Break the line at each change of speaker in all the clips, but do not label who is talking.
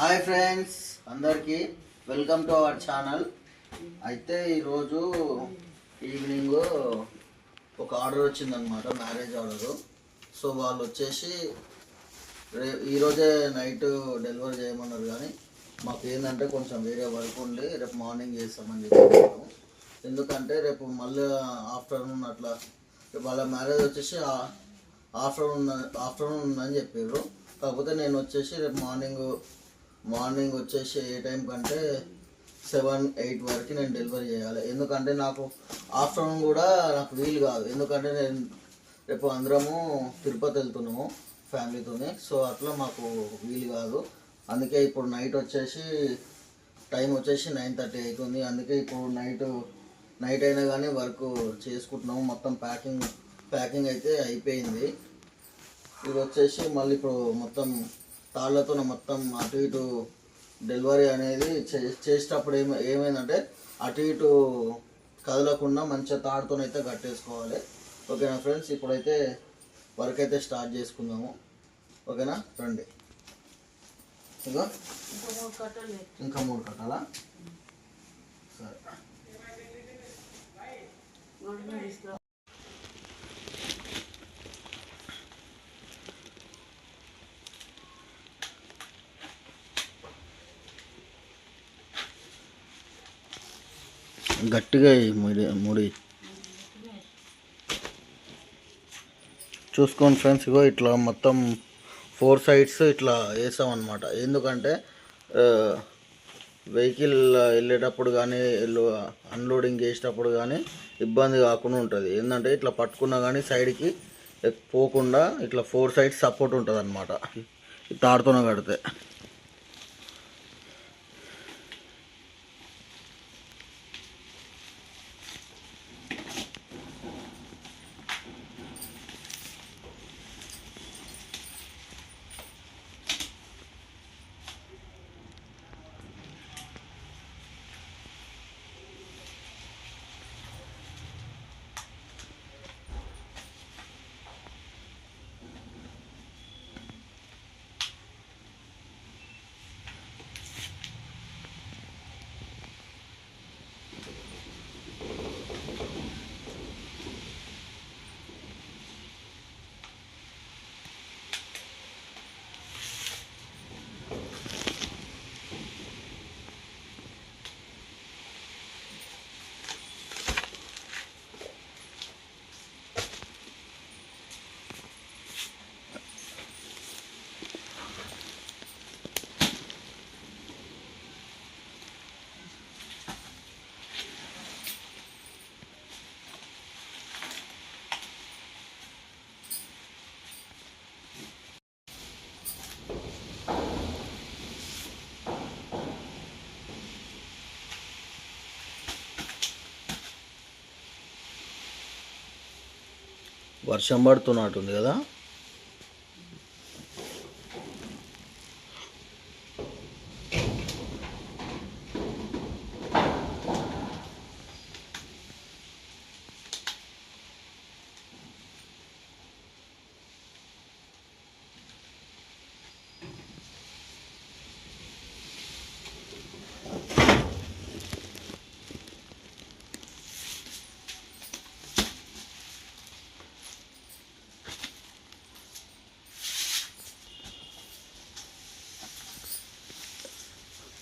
Hi friends, అందరికీ welcome to our channel. అయితే ఈరోజు ఈవినింగ్ ఒక ఆర్డర్ వచ్చిందనమాట, మ్యారేజ్ ఆర్డరు. సో వాళ్ళు వచ్చేసి ఈరోజే నైట్ డెలివరీ చేయమన్నారు, కానీ మాకు ఏంటంటే కొంచెం వేరే వర్క్ ఉండి రేపు మార్నింగ్ చేస్తామని చెప్పాము. ఎందుకంటే రేపు మళ్ళీ ఆఫ్టర్నూన్ అట్లా వాళ్ళ మ్యారేజ్ వచ్చేసి ఆఫ్టర్నూన్ ఉందని చెప్పారు. కాకపోతే నేను వచ్చేసి రేపు మార్నింగ్ వచ్చేసి ఏ టైం కంటే 7-8 వరకు నేను డెలివరీ చేయాలి. ఎందుకంటే నాకు ఆఫ్టర్నూన్ కూడా నాకు వీలు కాదు, ఎందుకంటే నేను రేపు అందరము తిరుపతి వెళ్తున్నాము ఫ్యామిలీతోనే. సో అట్లా మాకు వీలు కాదు. అందుకే ఇప్పుడు నైట్ వచ్చేసి టైం వచ్చేసి 9:30 అవుతుంది. అందుకే ఇప్పుడు నైట్ అయినా కానీ వర్క్ చేసుకుంటున్నాము. మొత్తం ప్యాకింగ్ అయితే అయిపోయింది. ఇది వచ్చేసి మళ్ళీ ఇప్పుడు మొత్తం తాళ్ళతో మొత్తం అటు ఇటు డెలివరీ అనేది చేసేటప్పుడు ఏమైందంటే అటు ఇటు కదలకుండా మంచిగా తాడుతోనైతే కట్టేసుకోవాలి. ఓకేనా ఫ్రెండ్స్, ఇప్పుడైతే వర్క్ అయితే స్టార్ట్ చేసుకుందాము. ఓకేనా రండి. ఇంకా 3 కట్టాలా? సరే. గట్టిగా ముడి చూసుకోండి ఫ్రెండ్స్. ఇగో ఇట్లా మొత్తం 4 సైడ్స్ ఇట్లా వేసామన్నమాట. ఎందుకంటే వెహికల్ వెళ్ళేటప్పుడు కానీ అన్లోడింగ్ చేసేటప్పుడు కానీ ఇబ్బంది కాకుండా ఉంటుంది. ఏంటంటే ఇట్లా పట్టుకున్నా కానీ సైడ్కి పోకుండా ఇట్లా 4 సైడ్స్ సపోర్ట్ ఉంటుంది అన్నమాట తాడుతోనే కడితే. వర్షం పడుతున్నట్టుంది కదా.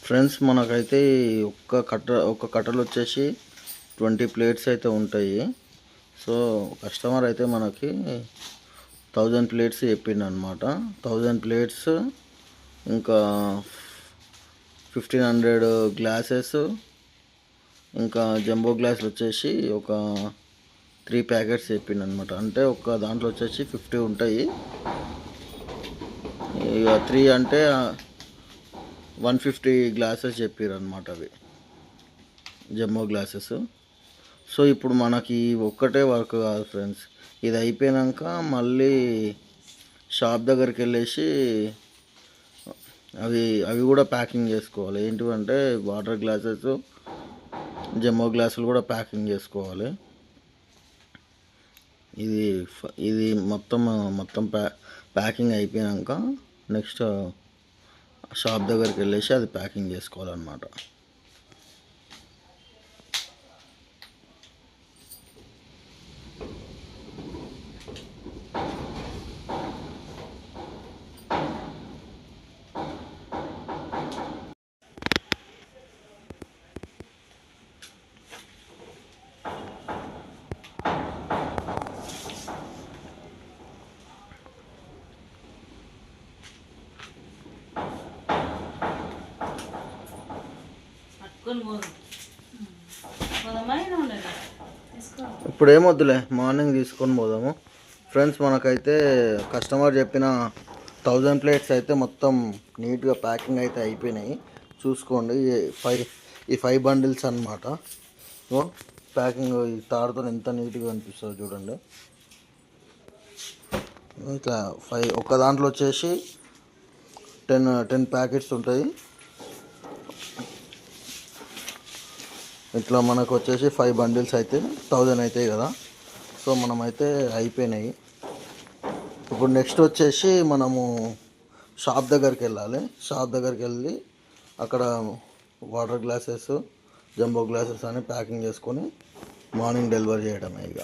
ఫ్రెండ్స్, మనకైతే ఒక్క కట్టలు వచ్చేసి 20 ప్లేట్స్ అయితే ఉంటాయి. సో కస్టమర్ అయితే మనకి 1000 ప్లేట్స్ చెప్పిండు అనమాట. 1000 ప్లేట్స్ ఇంకా 1500 గ్లాసెస్, ఇంకా జంబో గ్లాసులు వచ్చేసి ఒక 3 ప్యాకెట్స్ చెప్పిండు అనమాట. అంటే ఒక దాంట్లో వచ్చేసి 50 ఉంటాయి. ఇక 3 అంటే 150 గ్లాసెస్ చెప్పారు అనమాట, అవి జమ్మో గ్లాసెస్. సో ఇప్పుడు మనకి ఒక్కటే వర్క్ కాదు ఫ్రెండ్స్, ఇది అయిపోయాక మళ్ళీ షాప్ దగ్గరికి వెళ్ళేసి అవి కూడా ప్యాకింగ్ చేసుకోవాలి. ఏంటివంటే వాటర్ గ్లాసెస్, జమ్మో గ్లాసులు కూడా ప్యాకింగ్ చేసుకోవాలి. ఇది మొత్తం ప్యాకింగ్ అయిపోయాక నెక్స్ట్ షాప్ దగ్గరికి వెళ్ళేసి అది ప్యాకింగ్ చేసుకోవాలన్నమాట. ఇప్పుడు ఏమొద్దులే, మార్నింగ్ తీసుకొని పోదాము ఫ్రెండ్స్. మనకైతే కస్టమర్ చెప్పిన 1000 ప్లేట్స్ అయితే మొత్తం నీట్గా ప్యాకింగ్ అయితే అయిపోయినాయి. చూసుకోండి, ఈ 5 బండిల్స్ అన్నమాట. ప్యాకింగ్ ఈ తాడుతో ఎంత నీట్గా అనిపిస్తుందో చూడండి. ఇట్లా 5 ఒక్క దాంట్లో వచ్చేసి 10 ప్యాకెట్స్ ఉంటాయి. ఇట్లా మనకు వచ్చేసి 5 బండిల్స్ అయితే 1000 అవుతాయి కదా. సో మనమైతే అయిపోయినాయి. ఇప్పుడు నెక్స్ట్ వచ్చేసి మనము షాప్ దగ్గరికి వెళ్ళాలి. షాప్ దగ్గరికి వెళ్ళి అక్కడ వాటర్ గ్లాసెస్, జంబో గ్లాసెస్ అని ప్యాకింగ్ చేసుకొని మార్నింగ్ డెలివరీ చేయడమే ఇక.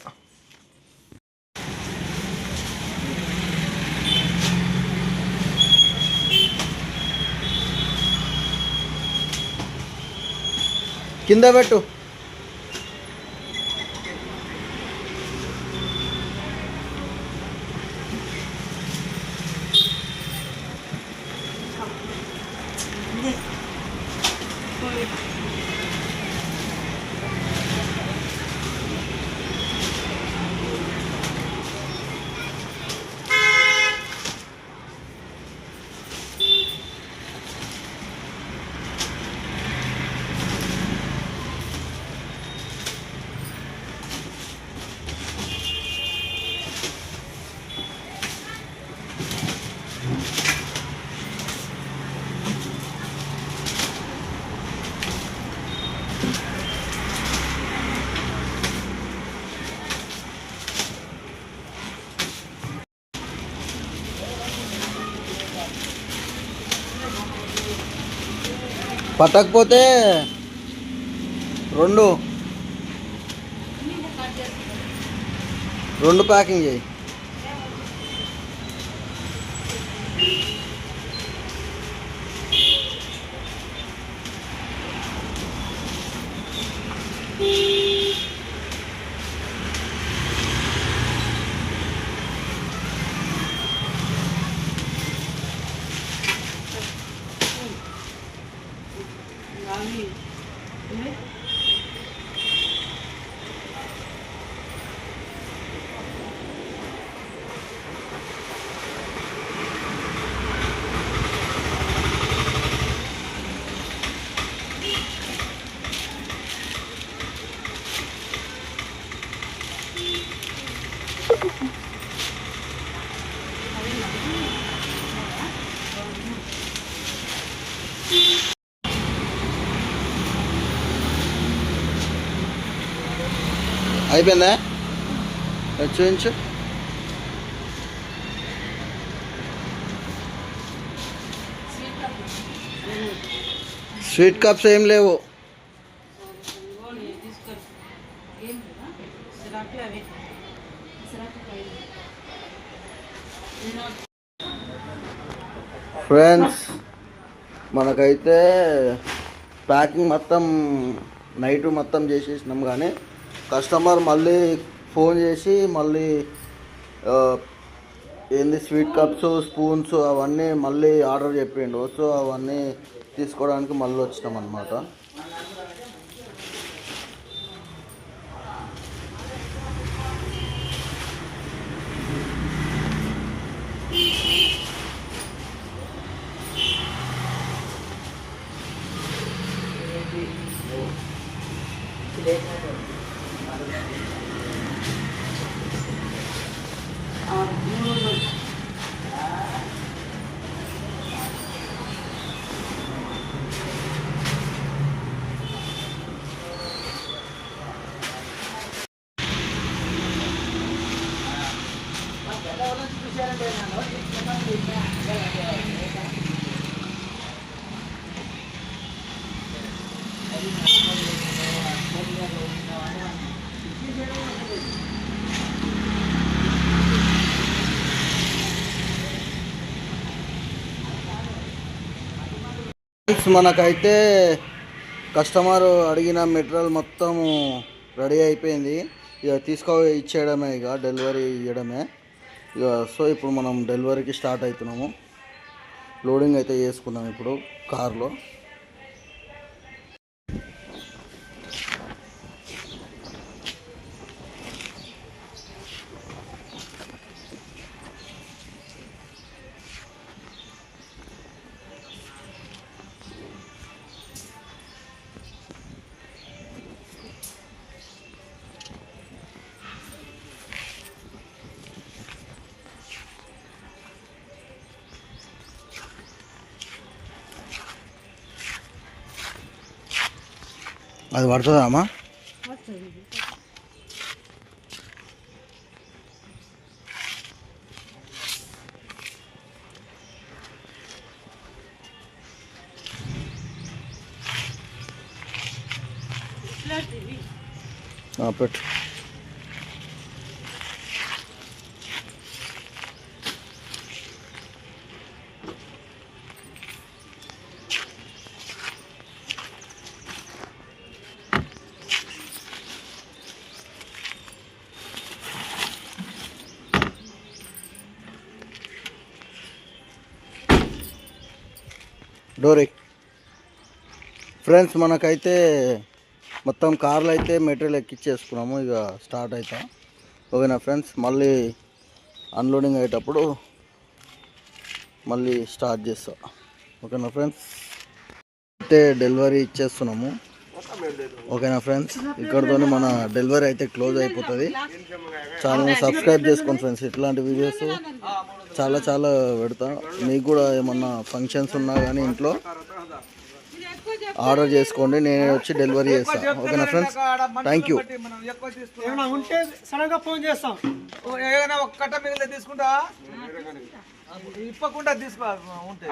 కింద పెట్టు. పట్టకపోతే రెండు ప్యాకింగ్ చేయి. అయిపోయిందా? చూపించు. స్వీట్ కప్స్ ఏం లేవు. ఫ్రెండ్స్ మనకైతే ప్యాకింగ్ మొత్తం నైట్ మొత్తం చేసేసినాం, కానీ కస్టమర్ మళ్ళీ ఫోన్ చేసి మళ్ళీ ఏంది స్వీట్ కప్స్, స్పూన్స్ అవన్నీ మళ్ళీ ఆర్డర్ చెప్పిండు. సో అవన్నీ తీసుకోవడానికి మళ్ళీ వచ్చినాం అన్నమాట. మనకైతే కస్టమర్ అడిగిన మెటీరియల్ మొత్తం రెడీ అయిపోయింది. ఇక ఇచ్చేయడమే, ఇక డెలివరీ ఇవ్వడమే ఇక. సో ఇప్పుడు మనం డెలివరీకి స్టార్ట్ అవుతున్నాము. లోడింగ్ అయితే చేసుకున్నాం ఇప్పుడు కార్లో. అది పడుతుందా అమ్మా? పెట్టు. డోరీ ఫ్రెండ్స్, మనకైతే మొత్తం కార్లో అయితే మెటీరియల్ ఎక్కించేసుకున్నాము. ఇక స్టార్ట్ అవుతా. ఓకేనా ఫ్రెండ్స్, మళ్ళీ అన్లోడింగ్ అయ్యేటప్పుడు మళ్ళీ స్టార్ట్ చేస్తా. ఓకేనా ఫ్రెండ్స్, అయితే డెలివరీ ఇచ్చేస్తున్నాము. ఓకేనా ఫ్రెండ్స్, ఇక్కడతో మన డెలివరీ అయితే క్లోజ్ అయిపోతుంది. ఛానల్ని సబ్స్క్రైబ్ చేసుకోండి ఫ్రెండ్స్. ఇట్లాంటి వీడియోస్ చాలా చాలా పెడతా. మీకు కూడా ఏమన్నా ఫంక్షన్స్ ఉన్నా కానీ ఇంట్లో ఆర్డర్ చేసుకోండి, నేను వచ్చి డెలివరీ చేస్తాను. ఓకేనా ఫ్రెండ్స్, థ్యాంక్ యూ.
ఏమైనా ఉంటే సడన్గా ఫోన్ చేస్తాం. ఏదైనా ఒక కట్ట మిగిలితే తీసుకుంటా, ఇప్పకుండా తీసుకో ఉంటే